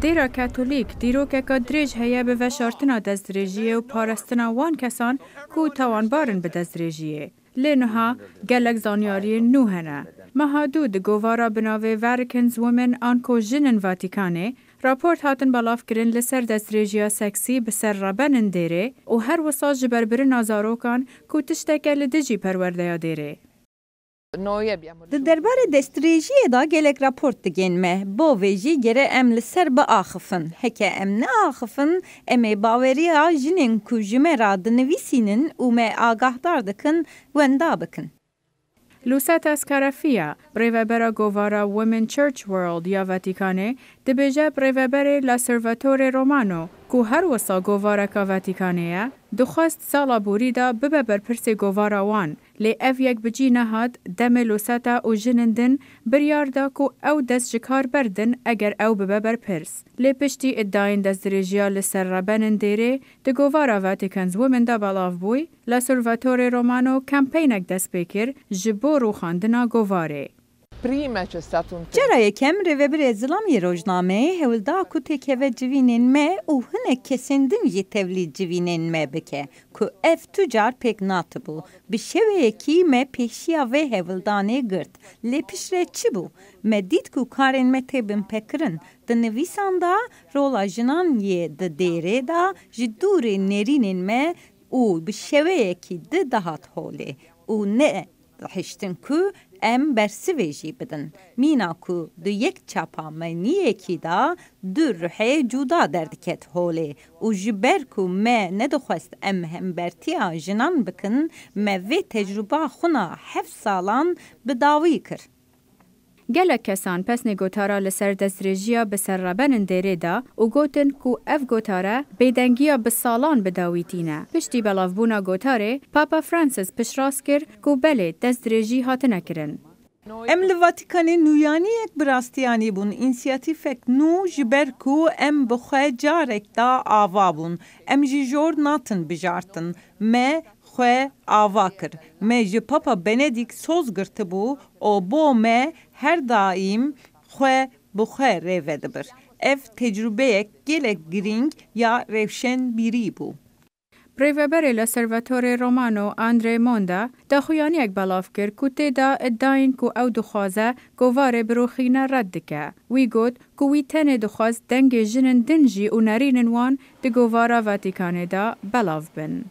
دیرا کاتولیک دیروکه دریج هیا به وشارتنا دزدریجیه و پارستنا وان کسان کو توانبارن به دزدریجیه. لینها گلک زانیاری نوهنه. مهادو د گوارا بناوه ورکنز ومن آنکو جنن واتیکانه راپورت هاتن بالاف کرن لسر دستریجیا سکسی بسر رابنن دیره و هر وصال جبر برن آزاروکان کو تشتکه لدجی پرورده دیره. دربار دستریجی دا گلک راپورت دگین مه با ویجی گره ام لسر با آخفن هکه ام نه آخفن ام باوریا جنین کو جمرا دنویسینن و مه آگاهدار دکن وندا بکن. لوسات اسکارافیا بریوبرا گوارا وومن چرچ ورلد یا واتیکانه دبیجه بریوبر لاسرواتور رومانو کو هر وسا گوارا کا واتیکانه دخواست سالا بوریدا ببر پرس گوارا وان لی اف یک بجی نهاد دم لوساتا او جنندن بریاردا کو او دست جکار بردن اگر او ببر پرس لی پشتی اداین دست درجیا لسر رابنن دیره د گوارا واتیکانز وومن دا بالاف بوی لاسرواتور رومانو کمپینک دست بکر جبو رو خاندنا گواره. چرا یکم روبر ازلامی روزنامه هولدا کو تکه جوینین مه او هنه کسندن جی تولید جوینین مه بکه کو اف تجار پک ناتبو بشوه کی مه پیشیا و هولدانه گرد لپشره چی بو مدید کو کارن مه تبن پکرن د نویسان دا رولا جنان یه د دیره دا جدور نرینین مه او بشوه کی د دهات هوله او نه هشتن کو ام برسویجی بدن مینا کو دو یک چاپا منیه کی دا دو روحه جودا دردکت هوله و جبر کو ما ندخواست ام هم برتیا جنان بکن ما وی تجربه خونا 7 سالان بداوی کر. گلک کسان پس نگوتارا لسر دستریجیا بسر رابنن دیره دا و گوتن کو اف گوتاره بیدنگیا بسالان بداویتینه. پشتی بلافبونا گوتاره پاپا فرانسیس پشراس کر کو بله دستریجی هات نکرن. ام لواتیکان نویانی یک براستیانی بون انسیاتیفک نو جبر کو ام بخواه جارک دا آوا بون ام جور ناتن بجارتن ما خواه آوا کر ما جی پاپا بندیک سوز گرته بو او بو ما هر دایم خواه بخواه ریوه دبر اف تجربه یک گلک گرینگ یا روشن بیری بو. پریوبر لاسرواتور رومانو آندره موندا دا خویانی یک بلاف کر کوته دا اداین کو او دخوازه گواره بروخینه رد که. وی گوت کو وی تنه دخواز دنگ جنن دنجی و نرینن وان دا گواره واتیکانه دا بلاف بن.